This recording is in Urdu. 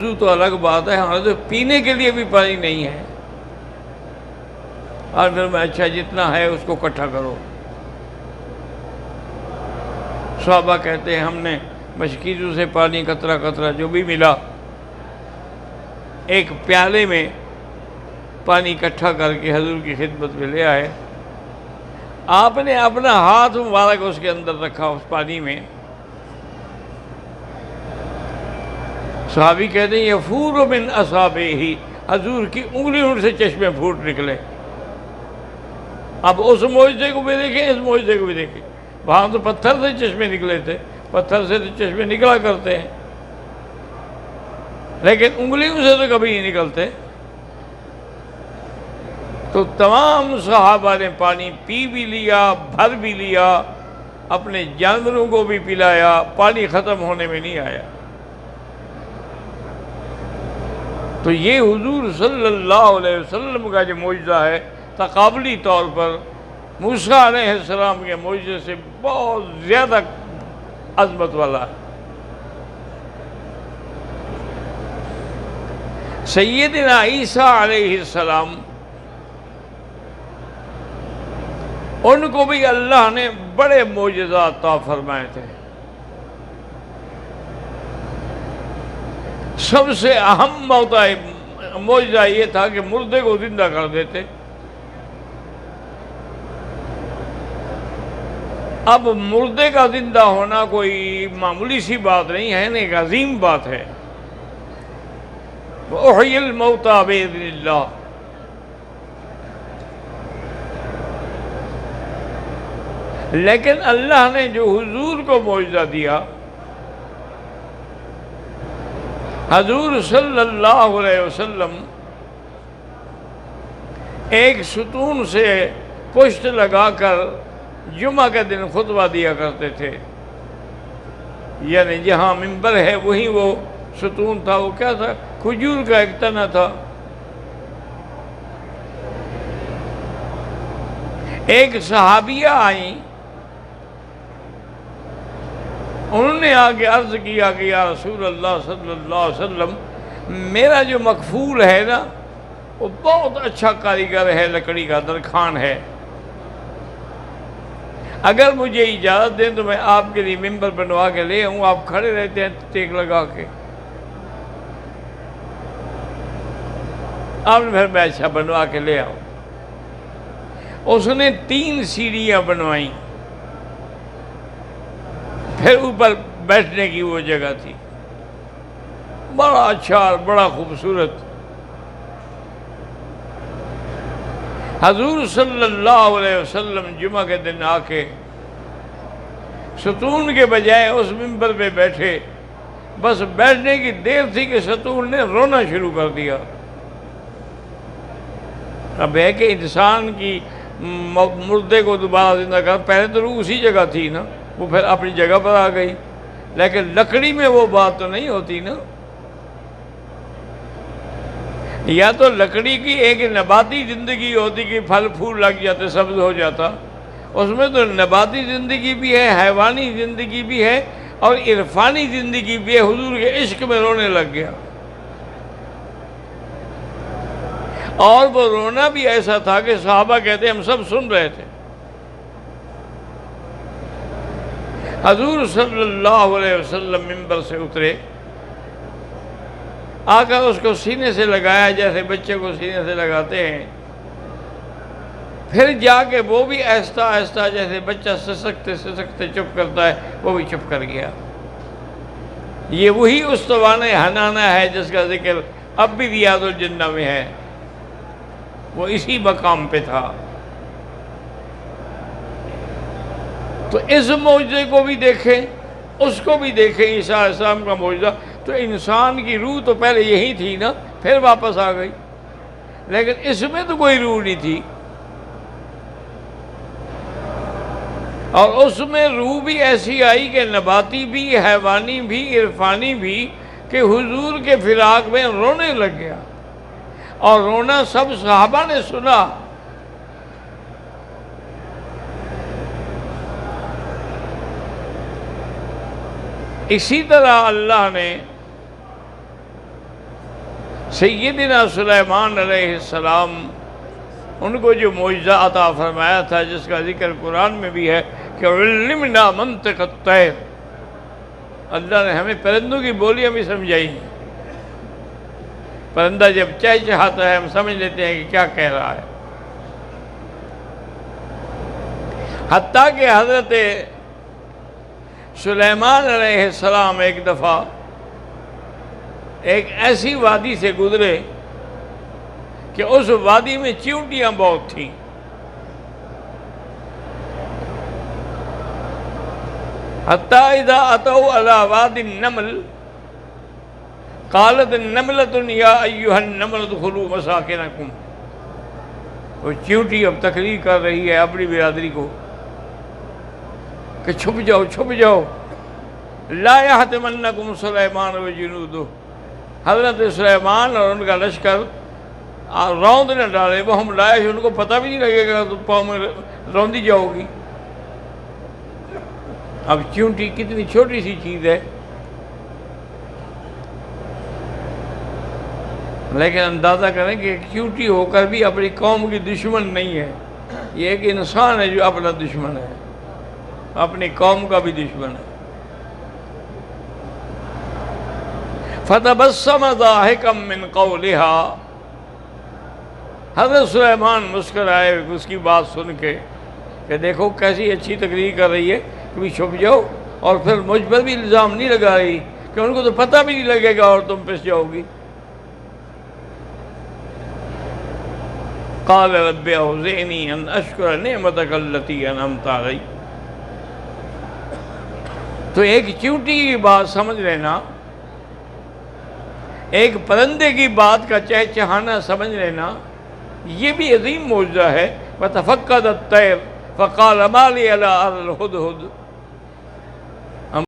وضو تو الگ بات ہے، ہمارے تو پینے کے لیے بھی پانی نہیں ہے۔ اور پھر میں اچھا جتنا ہے اس کو اکٹھا کرو۔ صحابہ کہتے ہیں ہم نے مشکیزوں سے پانی قطرہ قطرہ جو بھی ملا ایک پیالے میں پانی اکٹھا کر کے حضور کی خدمت میں لے آئے۔ آپ نے اپنا ہاتھ مبارک اس کے اندر رکھا اس پانی میں۔ صحابی کہتے ہیں یفور من اصابعہ، حضور کی انگلیوں سے چشمے پھوٹ نکلے۔ اب اس معجزے کو بھی دیکھیں، اس معجزے کو بھی دیکھیں۔ وہاں تو پتھر سے چشمے نکلے تھے، پتھر سے تو چشمے نکلا کرتے ہیں، لیکن انگلیوں سے تو کبھی نہیں نکلتے۔ تو تمام صحابہ نے پانی پی بھی لیا، بھر بھی لیا، اپنے جانوروں کو بھی پلایا، پانی ختم ہونے میں نہیں آیا۔ تو یہ حضور صلی اللہ علیہ وسلم کا جو معجزہ ہے تقابلی طور پر موسیٰ علیہ السلام کے معجزے سے بہت زیادہ عظمت والا ہے۔ سیدنا عیسیٰ علیہ السلام، ان کو بھی اللہ نے بڑے معجزات عطا فرمائے تھے۔ سب سے اہم معجزہ یہ تھا کہ مردے کو زندہ کر دیتے۔ اب مردے کا زندہ ہونا کوئی معمولی سی بات نہیں ہے، ایک عظیم بات ہے۔ وَأُحْيِي الْمَوْتَىٰ بِإِذْنِ اللَّهِ، لیکن اللہ نے جو حضور کو معجزہ دیا، حضور صلی اللہ علیہ وسلم ایک ستون سے پشت لگا کر جمعہ کے دن خطبہ دیا کرتے تھے، یعنی جہاں منبر ہے وہیں وہ ستون تھا۔ وہ کیا تھا؟ کھجور کا ایک تنا تھا۔ ایک صحابیہ آئیں، انہوں نے آگے عرض کیا کہ یا رسول اللہ صلی اللہ علیہ وسلم، میرا جو مکفول ہے نا وہ بہت اچھا کاریگر ہے، لکڑی کا درخان ہے، اگر مجھے اجازت دیں تو میں آپ کے لیے ممبر بنوا کے لے آؤں۔ آپ کھڑے رہتے ہیں ٹیک لگا کے۔ آپ نے پھر میں اچھا بنوا کے لے آؤں۔ اس نے 3 سیڑھیاں بنوائیں، پھر اوپر بیٹھنے کی وہ جگہ تھی، بڑا اچھا اور بڑا خوبصورت۔ حضور صلی اللہ علیہ وسلم جمعہ کے دن آ کے ستون کے بجائے اس منبر پہ بیٹھے، بس بیٹھنے کی دیر تھی کہ ستون نے رونا شروع کر دیا۔ اب ہے کہ انسان کی مردے کو دوبارہ زندہ کر، پہلے تو روح اسی جگہ تھی نا، وہ پھر اپنی جگہ پر آ گئی، لیکن لکڑی میں وہ بات تو نہیں ہوتی نا۔ یا تو لکڑی کی ایک نباتی زندگی ہوتی کہ پھل پھول لگ جاتے، سبز ہو جاتا، اس میں تو نباتی زندگی بھی ہے، حیوانی زندگی بھی ہے، اور عرفانی زندگی بھی ہے۔ حضور کے عشق میں رونے لگ گیا، اور وہ رونا بھی ایسا تھا کہ صحابہ کہتے ہیں ہم سب سن رہے تھے۔ حضور صلی اللہ علیہ وسلم منبر سے اترے، آ کر اس کو سینے سے لگایا جیسے بچے کو سینے سے لگاتے ہیں، پھر جا کے وہ بھی آہستہ آہستہ جیسے بچہ سسکتے سسکتے چپ کرتا ہے وہ بھی چپ کر گیا۔ یہ وہی استوانِ حنانہ ہے جس کا ذکر اب بھی ریاض الجنہ میں ہے، وہ اسی مقام پہ تھا۔ تو اس معجزے کو بھی دیکھیں، اس کو بھی دیکھیں، عیسیٰ علیہ السلام کا معجزہ۔ تو انسان کی روح تو پہلے یہی تھی نا، پھر واپس آ گئی، لیکن اس میں تو کوئی روح نہیں تھی، اور اس میں روح بھی ایسی آئی کہ نباتی بھی، حیوانی بھی، عرفانی بھی، کہ حضور کے فراق میں رونے لگ گیا، اور رونا سب صحابہ نے سنا۔ اسی طرح اللہ نے سیدنا سلیمان علیہ السلام ان کو جو معجزہ عطا فرمایا تھا، جس کا ذکر قرآن میں بھی ہے کہ علمنا منطق الطیر، اللہ نے ہمیں پرندوں کی بولیاں بھی سمجھائی ہیں۔ پرندہ جب چہچہاتا ہے ہم سمجھ لیتے ہیں کہ کیا کہہ رہا ہے۔ حتیٰ کہ حضرت سلیمان علیہ السلام ایک دفعہ ایک ایسی وادی سے گزرے کہ اس وادی میں چیونٹیاں بہت تھیں۔ حتیٰ اذا اتوا علی وادی النمل قالت النملۃ یا ایھا النمل ادخلوا مساکنکم۔ وہ چیونٹی اب تقریر کر رہی ہے اپنی برادری کو کہ چھپ جاؤ چھپ جاؤ، لا یحطمنکم سلیمان وجنودہ، حضرت سلیمان اور ان کا لشکر روند نہ ڈالے، وہ ہم لائے، ان کو پتہ بھی نہیں لگے گا تو پاؤں میں روندی جاؤ گی۔ اب چیونٹی کتنی چھوٹی سی چیز ہے، لیکن اندازہ کریں کہ ایک چیونٹی ہو کر بھی اپنی قوم کی دشمن نہیں ہے، یہ ایک انسان ہے جو اپنا دشمن ہے، اپنی قوم کا بھی دشمن ہے۔ فَتَبَسَّمَ ضَاحِكًا مِّن قَوْلِهَا، حضرت سلیمان مسکرائے اس کی بات سن کے کہ دیکھو کیسی اچھی تقریر کر رہی ہے کہ بھی چھپ جاؤ، اور پھر مجھ پر بھی الزام نہیں لگا رہی کہ ان کو تو پتہ بھی نہیں لگے گا اور تم پس جاؤ گی۔ قال رب اوزعنی ان اشکر نعمتک التی انعمت علی۔ تو ایک چیونٹی کی بات سمجھ لینا، ایک پرندے کی بات کا چہچہانا سمجھ لینا، یہ بھی عظیم معجزہ ہے۔ وَتَفَقَّدَ الطَّيْرَ فَقَالَ مَا لِيَ لَا أَرَى الْهُدْهُدَ،